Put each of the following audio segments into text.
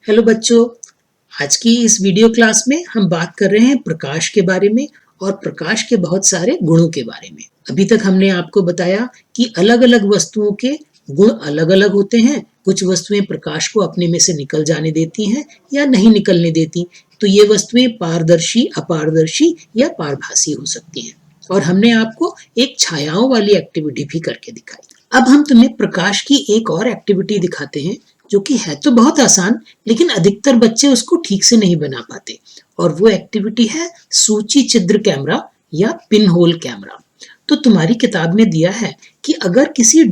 Hello बच्चों, आज की इस वीडियो क्लास में हम बात कर रहे हैं प्रकाश के बारे में और प्रकाश के बहुत सारे गुणों के बारे में। अभी तक हमने आपको बताया कि अलग-अलग वस्तुओं के गुण अलग-अलग होते हैं। कुछ वस्तुएं प्रकाश को अपने में से निकल जाने देती हैं या नहीं निकलने देती। तो ये वस्तुएं पारदर्शी, अपारदर्शी या पारभासी हो सकती हैं। और हमने आपको एक छायाओं वाली एक्टिविटी भी करके दिखाई। अब हम तुम्हें प्रकाश की एक और एक्टिविटी दिखाते हैं जो कि है तो बहुत आसान, लेकिन अधिकतर बच्चे उसको ठीक से नहीं बना पाते। और वो एक्टिविटी है सूची छिद्र कैमरा या पिन होल कैमरा। तो तुम्हारी किताब में दिया है कि अगर किसी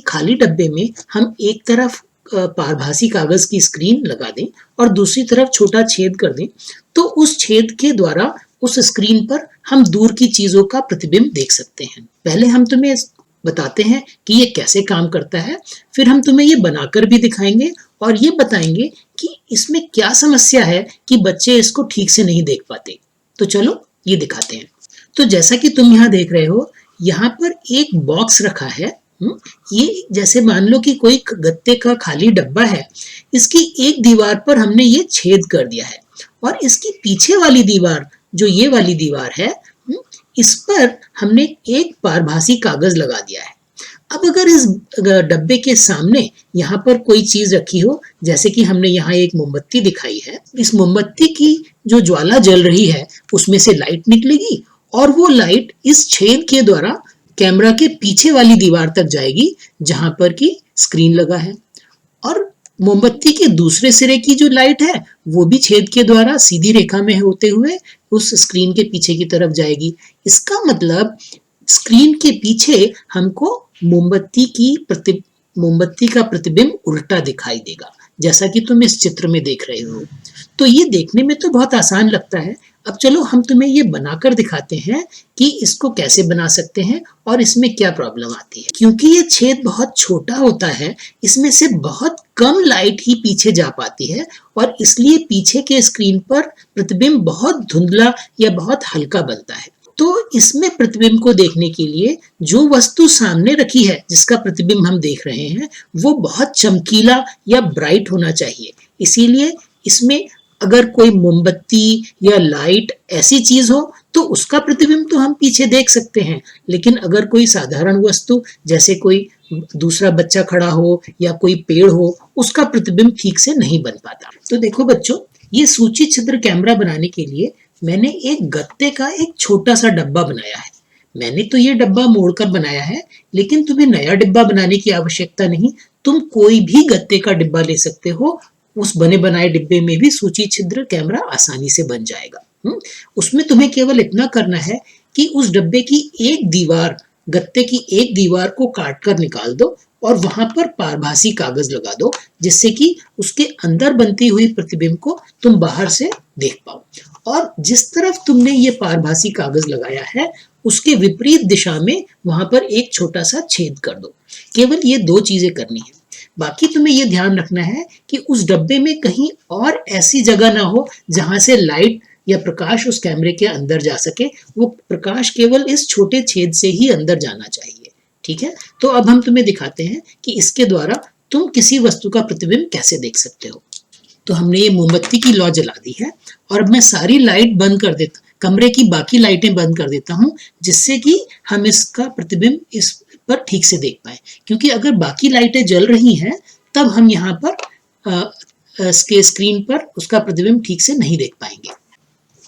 खाली डब्बे में हम एक तरफ पारभासी कागज की स्क्रीन लगा दें और दूसरी तरफ छोटा छेद कर दें, तो उस छेद के द्वारा उस स्क्रीन पर हम दूर की चीजों का प्रतिबिंब देख सकते हैं। पहले हम तुम्हें बताते हैं कि ये कैसे काम करता है, फिर हम तुम्हें ये बनाकर भी दिखाएंगे और ये बताएंगे कि इसमें क्या समस्या है कि बच्चे इसको ठीक से नहीं देख पाते। तो चलो ये दिखाते हैं। तो जैसा कि तुम यहाँ देख रहे हो, यहाँ पर एक बॉक्स रखा है। ये जैसे मान लो कि कोई गत्ते का खाली डब्बा है। इसकी एक दीवार पर हमने ये छेद कर दिया है और इसकी पीछे वाली दीवार, जो ये वाली दीवार है, इस पर हमने एक पारभासी कागज लगा दिया है। अब अगर इस डब्बे के सामने यहाँ पर कोई चीज रखी हो, जैसे कि हमने यहाँ एक मोमबत्ती दिखाई है, इस मोमबत्ती की जो ज्वाला जल रही है उसमें से लाइट निकलेगी और वो लाइट इस छेद के द्वारा कैमरा के पीछे वाली दीवार तक जाएगी जहां पर की स्क्रीन लगा है। और मोमबत्ती के दूसरे सिरे की जो लाइट है वो भी छेद के द्वारा सीधी रेखा में होते हुए उस स्क्रीन के पीछे की तरफ जाएगी। इसका मतलब स्क्रीन के पीछे हमको मोमबत्ती का प्रतिबिंब उल्टा दिखाई देगा, जैसा कि तुम इस चित्र में देख रहे हो। तो ये देखने में तो बहुत आसान लगता है। अब चलो हम तुम्हें ये बनाकर दिखाते हैं कि इसको कैसे बना सकते हैं और इसमें क्या प्रॉब्लम आती है। क्योंकि ये छेद बहुत छोटा होता है, इसमें से बहुत कम लाइट ही पीछे जा पाती है और इसलिए पीछे के स्क्रीन पर प्रतिबिंब बहुत धुंधला या बहुत हल्का बनता है। तो इसमें प्रतिबिंब को देखने के लिए जो वस्तु सामने रखी है, जिसका प्रतिबिंब हम देख रहे हैं, वो बहुत चमकीला या ब्राइट होना चाहिए। इसीलिए इसमें अगर कोई मोमबत्ती या लाइट ऐसी चीज हो तो उसका प्रतिबिंब तो हम पीछे देख सकते हैं, लेकिन अगर कोई साधारण वस्तु जैसे कोई दूसरा बच्चा खड़ा हो या कोई पेड़ हो, उसका प्रतिबिंब ठीक से नहीं बन पाता। तो देखो बच्चों, ये सूची छिद्र कैमरा बनाने के लिए मैंने एक गत्ते का एक छोटा सा डब्बा बनाया है। मैंने तो ये डब्बा मोड़कर बनाया है, लेकिन तुम्हें नया डिब्बा बनाने की आवश्यकता नहीं। तुम कोई भी गत्ते का डिब्बा ले सकते हो। उस बने बनाए डिब्बे में भी सूची छिद्र कैमरा आसानी से बन जाएगा। उसमें तुम्हें केवल इतना करना है कि उस डब्बे की एक दीवार, गत्ते की एक दीवार को काट कर निकाल दो और वहां पर पारभासी कागज लगा दो, जिससे कि उसके अंदर बनती हुई प्रतिबिंब को तुम बाहर से देख पाओ। और जिस तरफ तुमने ये पारभासी कागज लगाया है उसके विपरीत दिशा में वहां पर एक छोटा सा छेद कर दो। केवल ये दो चीजें करनी है। बाकी तुम्हें ये ध्यान रखना है कि उस डब्बे में कहीं और ऐसी जगह ना हो जहां से लाइट या प्रकाश उस कैमरे के अंदर जा सके। वो प्रकाश केवल इस छोटे छेद से ही अंदर जाना चाहिए। ठीक है, तो अब हम तुम्हें दिखाते हैं कि इसके द्वारा तुम किसी वस्तु का प्रतिबिंब कैसे देख सकते हो। तो हमने ये मोमबत्ती की लौ जला दी है और अब मैं सारी लाइट बंद कर देता, कमरे की बाकी लाइटें बंद कर देता हूं, जिससे कि हम इसका प्रतिबिंब इस पर ठीक से देख पाए। क्योंकि अगर बाकी लाइटें जल रही हैं तब हम यहाँ पर इसके स्क्रीन पर उसका प्रतिबिंब ठीक से नहीं देख पाएंगे।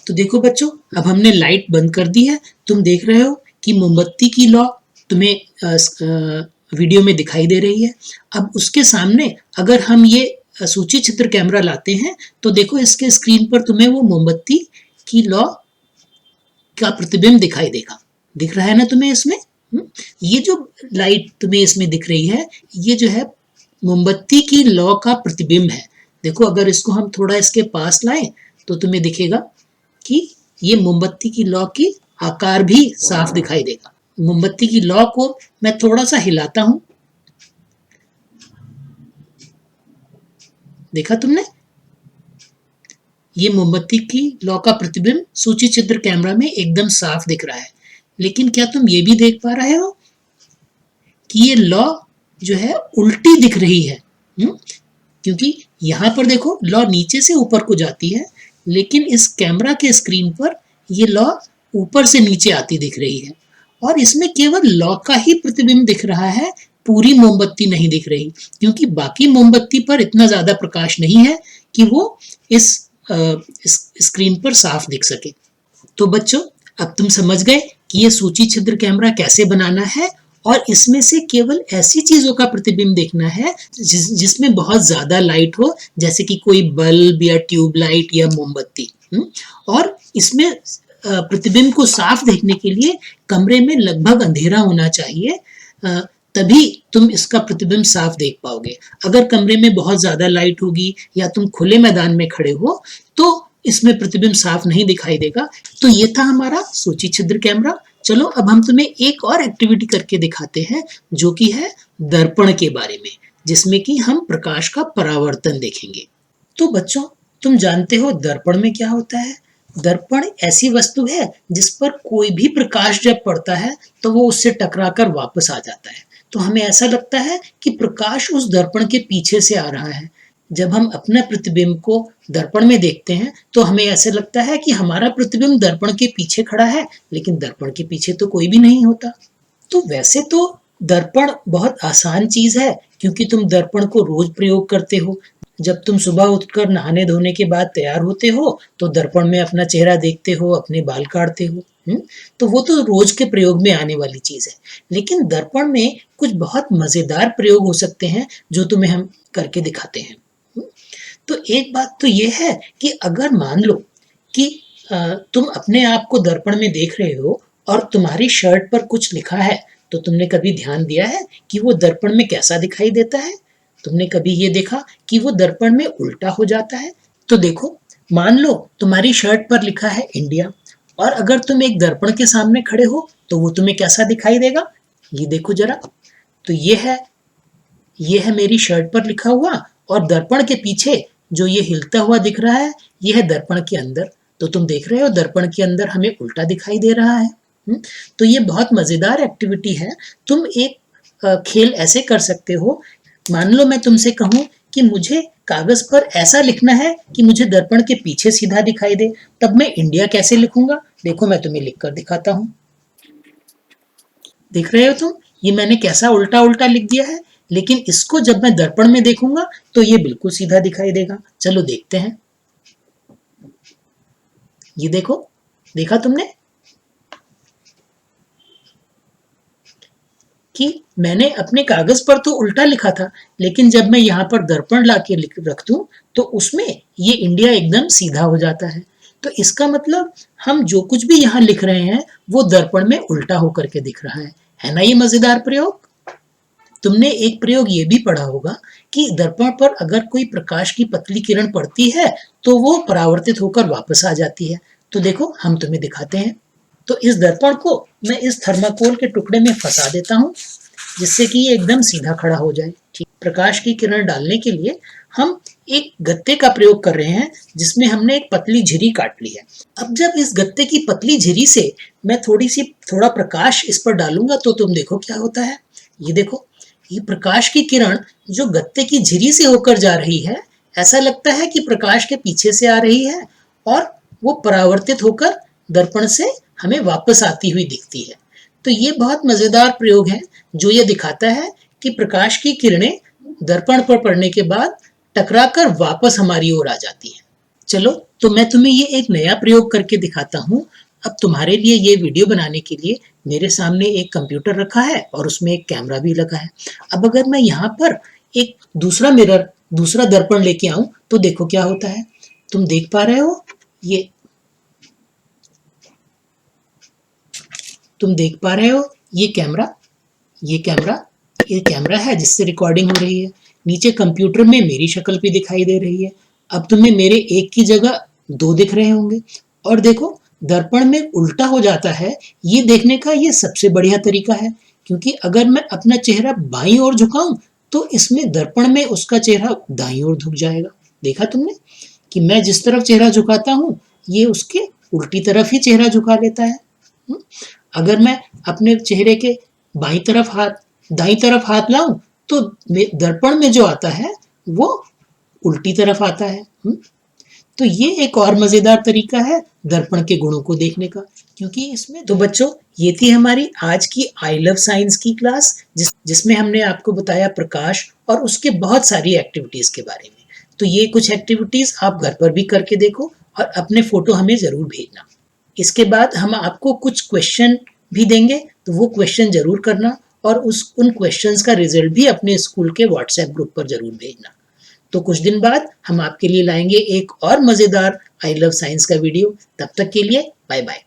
तो देखो बच्चों, अब हमने लाइट बंद कर दी है। तुम देख रहे हो कि मोमबत्ती की लौ तुम्हें वीडियो में दिखाई दे रही है। अब उसके सामने अगर हम ये सूची छिद्र कैमरा लाते हैं तो देखो इसके स्क्रीन पर तुम्हें वो मोमबत्ती की लौ का प्रतिबिंब दिखाई देगा। दिख रहा है ना तुम्हें इसमें? ये जो लाइट तुम्हें इसमें दिख रही है, ये जो है मोमबत्ती की लौ का प्रतिबिंब है। देखो अगर इसको हम थोड़ा इसके पास लाएं तो तुम्हें दिखेगा कि ये मोमबत्ती की लौ की आकार भी साफ दिखाई देगा। मोमबत्ती की लौ को मैं थोड़ा सा हिलाता हूं, देखा तुमने? ये मोमबत्ती की लौ का प्रतिबिंब सूची छिद्र कैमरा में एकदम साफ दिख रहा है। लेकिन क्या तुम ये भी देख पा रहे हो कि ये लौ जो है उल्टी दिख रही है? क्योंकि यहाँ पर देखो लौ नीचे से ऊपर को जाती है, लेकिन इस कैमरा के स्क्रीन पर ये लौ ऊपर से नीचे आती दिख रही है, और इसमें केवल लौ का ही प्रतिबिंब दिख रहा है, पूरी मोमबत्ती नहीं दिख रही, क्योंकि बाकी मोमबत्ती पर इतना ज्यादा प्रकाश नहीं है कि वो इस, इस स्क्रीन पर साफ दिख सके। तो बच्चों, अब तुम समझ गए कि ये सूची छिद्र कैमरा कैसे बनाना है, और इसमें से केवल ऐसी चीजों का प्रतिबिंब देखना है जिसमें बहुत ज्यादा लाइट हो, जैसे कि कोई बल्ब या ट्यूबलाइट या मोमबत्ती। और इसमें प्रतिबिंब को साफ देखने के लिए कमरे में लगभग अंधेरा होना चाहिए, तभी तुम इसका प्रतिबिंब साफ देख पाओगे। अगर कमरे में बहुत ज्यादा लाइट होगी या तुम खुले मैदान में खड़े हो तो इसमें प्रतिबिंब साफ नहीं दिखाई देगा। तो ये था हमारा सूची छिद्र कैमरा। चलो अब हम तुम्हें एक और एक्टिविटी करके दिखाते हैं, जो कि है दर्पण के बारे में, जिसमें कि हम प्रकाश का परावर्तन देखेंगे। तो बच्चों, तुम जानते हो दर्पण में क्या होता है? दर्पण ऐसी वस्तु है जिस पर कोई भी प्रकाश जब पड़ता है तो वो उससे टकराकर वापस आ जाता है। तो हमें ऐसा लगता है कि प्रकाश उस दर्पण के पीछे से आ रहा है। जब हम अपने प्रतिबिंब को दर्पण में देखते हैं तो हमें ऐसे लगता है कि हमारा प्रतिबिंब दर्पण के पीछे खड़ा है, लेकिन दर्पण के पीछे तो कोई भी नहीं होता। तो वैसे तो दर्पण बहुत आसान चीज है, क्योंकि तुम दर्पण को रोज प्रयोग करते हो। जब तुम सुबह उठकर नहाने धोने के बाद तैयार होते हो तो दर्पण में अपना चेहरा देखते हो, अपने बाल काटते हो। तो वो तो रोज के प्रयोग में आने वाली चीज है। लेकिन दर्पण में कुछ बहुत मजेदार प्रयोग हो सकते हैं जो तुम्हें हम करके दिखाते हैं। तो एक बात तो ये है कि अगर मान लो कि तुम अपने आप को दर्पण में देख रहे हो और तुम्हारी शर्ट पर कुछ लिखा है, तो तुमने कभी ध्यान दिया है कि वो दर्पण में कैसा दिखाई देता है? तुमने कभी ये देखा कि वो दर्पण में उल्टा हो जाता है? तो देखो, मान लो तुम्हारी शर्ट पर लिखा है इंडिया, और अगर तुम एक दर्पण के सामने खड़े हो तो वो तुम्हें कैसा दिखाई देगा? ये देखो जरा। तो ये है मेरी शर्ट पर लिखा हुआ, और दर्पण के पीछे जो ये हिलता हुआ दिख रहा है, ये है दर्पण के अंदर। तो तुम देख रहे हो दर्पण के अंदर हमें उल्टा दिखाई दे रहा है। तो ये बहुत मजेदार एक्टिविटी है। तुम एक खेल ऐसे कर सकते हो। मान लो मैं तुमसे कहूं कि मुझे कागज पर ऐसा लिखना है कि मुझे दर्पण के पीछे सीधा दिखाई दे, तब मैं इंडिया कैसे लिखूंगा? देखो मैं तुम्हें लिखकर दिखाता हूं। देख रहे हो तुम, ये मैंने कैसा उल्टा उल्टा लिख दिया है, लेकिन इसको जब मैं दर्पण में देखूंगा तो ये बिल्कुल सीधा दिखाई देगा। चलो देखते हैं। ये देखो, देखा तुमने कि मैंने अपने कागज पर तो उल्टा लिखा था, लेकिन जब मैं यहाँ पर दर्पण लाके रख दूं तो उसमें ये इंडिया एकदम सीधा हो जाता है। तो इसका मतलब हम जो कुछ भी यहाँ लिख रहे हैं वो दर्पण में उल्टा होकर के दिख रहा है ना? ये मजेदार प्रयोग। तुमने एक प्रयोग ये भी पढ़ा होगा कि दर्पण पर अगर कोई प्रकाश की पतली किरण पड़ती है तो वो परावर्तित होकर वापस आ जाती है। तो देखो हम तुम्हें दिखाते हैं। तो इस दर्पण को मैं इस थर्माकोल के टुकड़े में फंसा देता हूँ, जिससे कि ये एकदम सीधा खड़ा हो जाए। ठीक, प्रकाश की किरण डालने के लिए हम एक गत्ते का प्रयोग कर रहे हैं, जिसमें हमने एक पतली झिरी काट ली है। अब जब इस गत्ते की पतली झिरी से मैं थोड़ा प्रकाश इस पर डालूंगा तो तुम देखो क्या होता है। ये देखो, ये प्रकाश की किरण जो गत्ते की झिरी से होकर जा रही है, ऐसा लगता है कि प्रकाश के पीछे से आ रही है, और वो परावर्तित होकर दर्पण से हमें वापस आती हुई दिखती है। तो ये बहुत मजेदार प्रयोग है, जो ये दिखाता है कि प्रकाश की किरणें दर्पण पर पड़ने के बाद टकराकर वापस हमारी ओर आ जाती है। चलो, तो मैं तुम्हें ये एक नया प्रयोग करके दिखाता हूँ। अब तुम्हारे लिए ये वीडियो बनाने के लिए मेरे सामने एक कंप्यूटर रखा है और उसमें एक कैमरा भी लगा है। अब अगर मैं यहाँ पर एक दूसरा दर्पण लेके आऊं तो देखो क्या होता है। तुम देख पा रहे हो, ये तुम देख पा रहे हो ये कैमरा है जिससे रिकॉर्डिंग हो रही है। नीचे कंप्यूटर में मेरी शक्ल भी दिखाई दे रही है। अब तुम्हें मेरे एक की जगह दो दिख रहे होंगे। और देखो, दर्पण में उल्टा हो जाता है। ये देखने का ये सबसे बढ़िया तरीका है, क्योंकि अगर मैं अपना चेहरा बाईं ओर झुकाऊं तो इसमें दर्पण में उसका चेहरा दाईं ओर झुक जाएगा। देखा तुमने कि मैं जिस तरफ चेहरा झुकाता हूं ये उसके उल्टी तरफ ही चेहरा झुका लेता है। अगर मैं अपने चेहरे के दाईं तरफ हाथ लाऊं तो दर्पण में जो आता है वो उल्टी तरफ आता है। तो ये एक और मजेदार तरीका है दर्पण के गुणों को देखने का, क्योंकि इसमें तो बच्चों ये थी हमारी आज की आई लव साइंस की क्लास, जिसमें हमने आपको बताया प्रकाश और उसके बहुत सारी एक्टिविटीज के बारे में। तो ये कुछ एक्टिविटीज आप घर पर भी करके देखो और अपने फोटो हमें जरूर भेजना। इसके बाद हम आपको कुछ क्वेश्चन भी देंगे, तो वो क्वेश्चन जरूर करना और उन क्वेश्चंस का रिजल्ट भी अपने स्कूल के व्हाट्सएप ग्रुप पर जरूर भेजना। तो कुछ दिन बाद हम आपके लिए लाएंगे एक और मजेदार आई लव साइंस का वीडियो। तब तक के लिए बाय बाय।